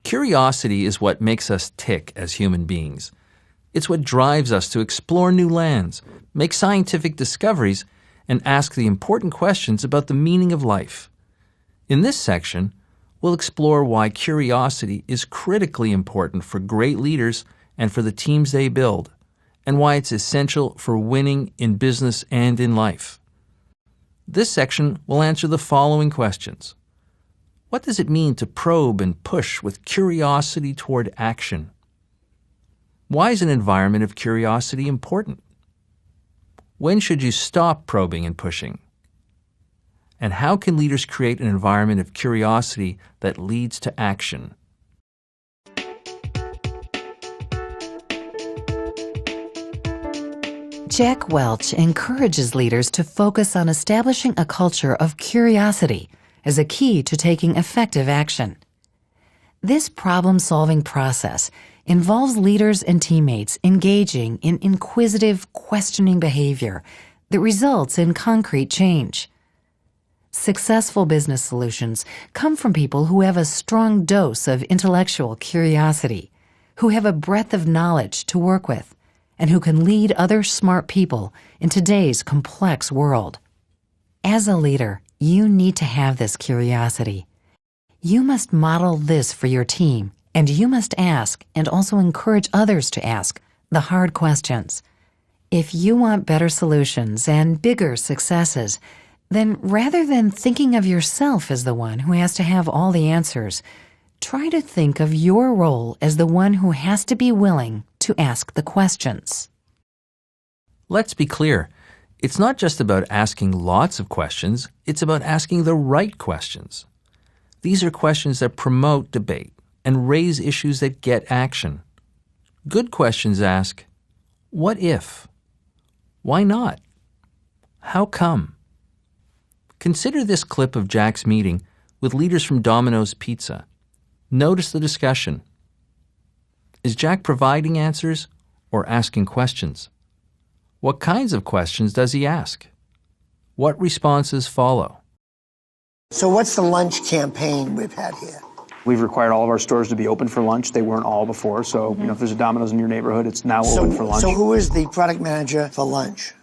Curiosity is what makes us tick as human beings. It's what drives us to explore new lands, make scientific discoveries, and ask the important questions about the meaning of life. In this section, we'll explore why curiosity is critically important for great leaders and for the teams they build, and why it's essential for winning in business and in life. This section will answer the following questions. What does it mean to probe and push with curiosity toward action? Why is an environment of curiosity important? When should you stop probing and pushing? And how can leaders create an environment of curiosity that leads to action? Jack Welch encourages leaders to focus on establishing a culture of curiosity as a key to taking effective action. This problem-solving process involves leaders and teammates engaging in inquisitive, questioning behavior that results in concrete change. Successful business solutions come from people who have a strong dose of intellectual curiosity, who have a breadth of knowledge to work with, and who can lead other smart people in today's complex world. As a leader, you need to have this curiosity. You must model this for your team, and you must ask and also encourage others to ask the hard questions. If you want better solutions and bigger successes, then rather than thinking of yourself as the one who has to have all the answers, try to think of your role as the one who has to be willing to ask the questions. Let's be clear. It's not just about asking lots of questions, it's about asking the right questions. These are questions that promote debate and raise issues that get action. Good questions ask, what if? Why not? How come? Consider this clip of Jack's meeting with leaders from Domino's Pizza. Notice the discussion. Is Jack providing answers or asking questions? What kinds of questions does he ask? What responses follow? So what's the lunch campaign we've had here? We've required all of our stores to be open for lunch. They weren't all before, so if there's a Domino's in your neighborhood, it's now open for lunch. So who is the product manager for lunch?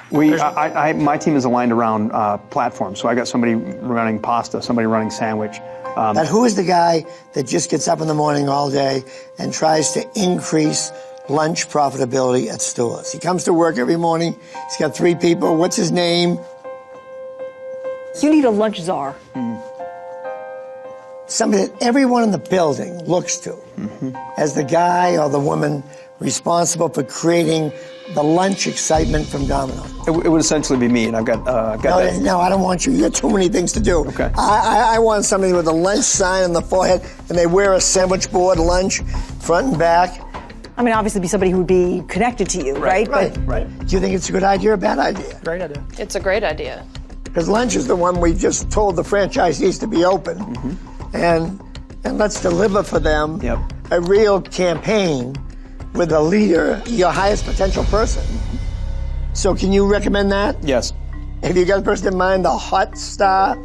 My team is aligned around platforms, so I got somebody running pasta, somebody running sandwich. But who is the guy that just gets up in the morning all day and tries to increase lunch profitability at stores? He comes to work every morning. He's got 3 people. What's his name? You need a lunch czar. Somebody that everyone in the building looks to as the guy or the woman responsible for creating the lunch excitement from Domino's. It would essentially be me, and I've got that. No, I don't want you. You got too many things to do. Okay. I want somebody with a lunch sign on the forehead, and they wear a sandwich board lunch front and back. I mean, obviously be somebody who would be connected to you, right? Right. Do you think it's a good idea or a bad idea? Great idea. It's a great idea. Because lunch is the one we just told the franchisees to be open. And let's deliver for them a real campaign with a leader, your highest potential person. So can you recommend that? Yes. Have you got a person in mind, the hot star?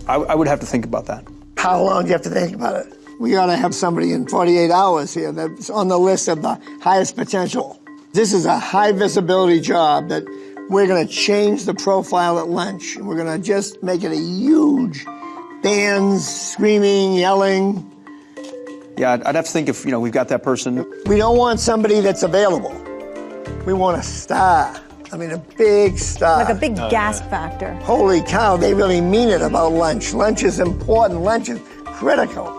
I would have to think about that. How long do you have to think about it? We ought to have somebody in 48 hours here that's on the list of the highest potential. This is a high visibility job that we're going to change the profile at lunch. We're going to just make it a huge bands, screaming, yelling. Yeah, I'd have to think if, we've got that person. We don't want somebody that's available. We want a star. I mean, a big star. Like a big gasp factor. Holy cow, they really mean it about lunch. Lunch is important. Lunch is critical.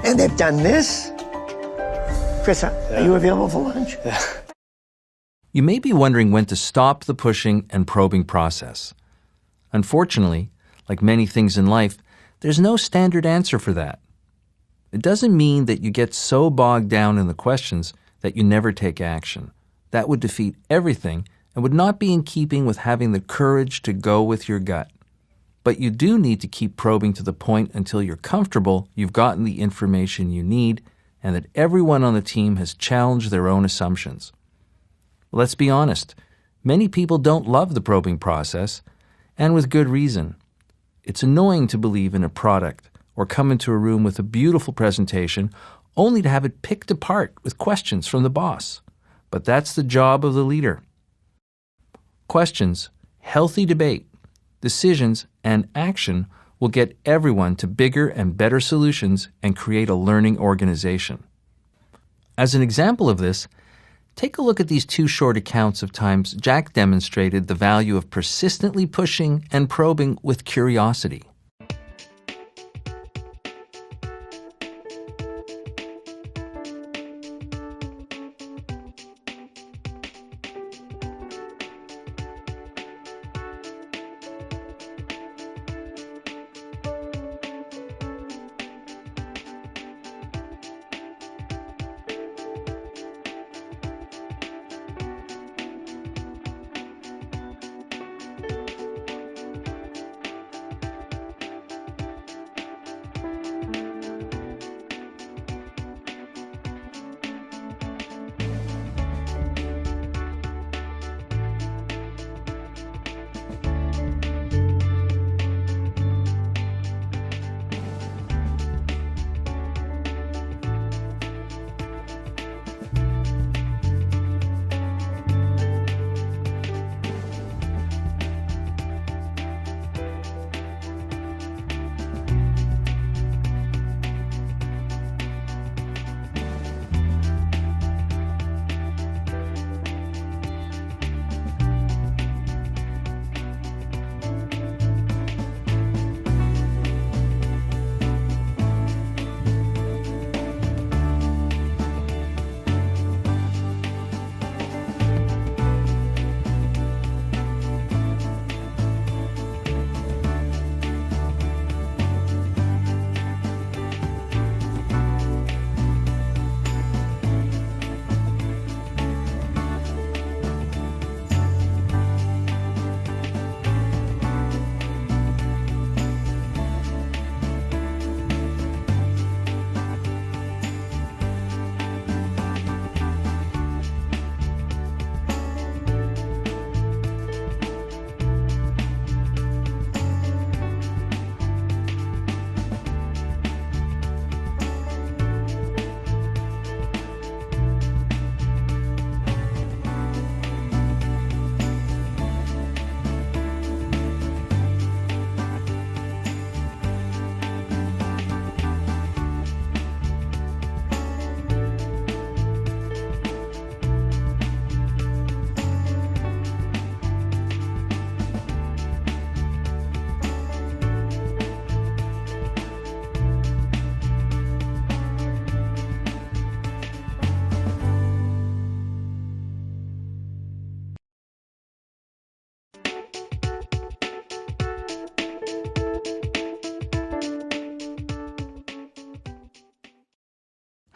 And they've done this. Chris, are you available for lunch? Yeah. You may be wondering when to stop the pushing and probing process. Unfortunately, like many things in life, there's no standard answer for that. It doesn't mean that you get so bogged down in the questions that you never take action. That would defeat everything and would not be in keeping with having the courage to go with your gut. But you do need to keep probing to the point until you're comfortable you've gotten the information you need and that everyone on the team has challenged their own assumptions. Let's be honest, many people don't love the probing process, and with good reason. It's annoying to believe in a product or come into a room with a beautiful presentation only to have it picked apart with questions from the boss. But that's the job of the leader. Questions, healthy debate, decisions, and action will get everyone to bigger and better solutions and create a learning organization. As an example of this, take a look at these two short accounts of times Jack demonstrated the value of persistently pushing and probing with curiosity.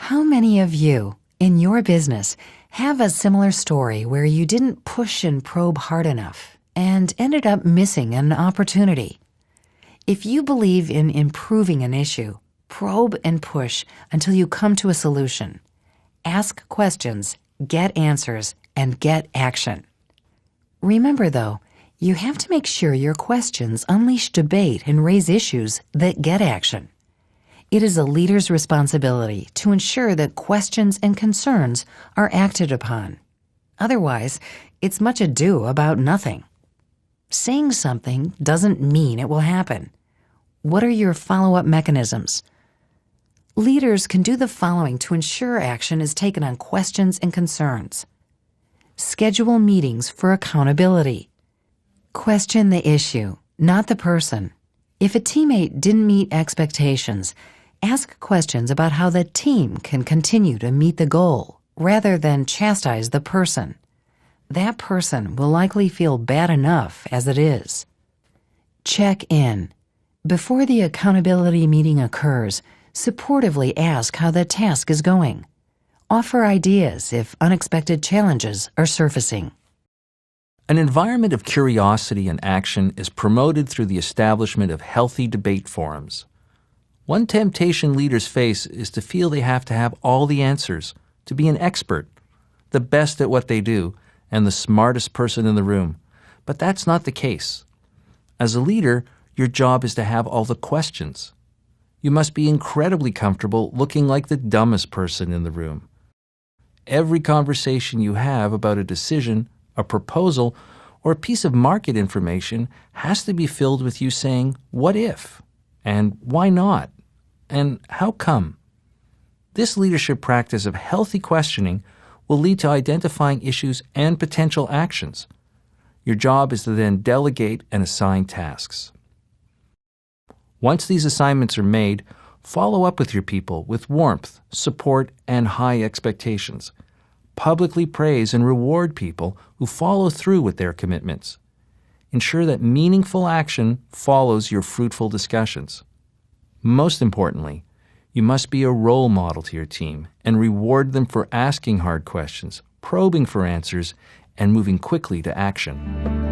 How many of you, in your business, have a similar story where you didn't push and probe hard enough and ended up missing an opportunity? If you believe in improving an issue, probe and push until you come to a solution. Ask questions, get answers, and get action. Remember, though, you have to make sure your questions unleash debate and raise issues that get action. It is a leader's responsibility to ensure that questions and concerns are acted upon. Otherwise, it's much ado about nothing. Saying something doesn't mean it will happen. What are your follow-up mechanisms? Leaders can do the following to ensure action is taken on questions and concerns. Schedule meetings for accountability. Question the issue, not the person. If a teammate didn't meet expectations, ask questions about how the team can continue to meet the goal, rather than chastise the person. That person will likely feel bad enough as it is. Check in. Before the accountability meeting occurs, supportively ask how the task is going. Offer ideas if unexpected challenges are surfacing. An environment of curiosity and action is promoted through the establishment of healthy debate forums. One temptation leaders face is to feel they have to have all the answers, to be an expert, the best at what they do, and the smartest person in the room. But that's not the case. As a leader, your job is to have all the questions. You must be incredibly comfortable looking like the dumbest person in the room. Every conversation you have about a decision, a proposal, or a piece of market information has to be filled with you saying, "What if?" and "Why not?" and "How come?" This leadership practice of healthy questioning will lead to identifying issues and potential actions. Your job is to then delegate and assign tasks. Once these assignments are made, follow up with your people with warmth, support, and high expectations. Publicly praise and reward people who follow through with their commitments. Ensure that meaningful action follows your fruitful discussions. Most importantly, you must be a role model to your team and reward them for asking hard questions, probing for answers, and moving quickly to action.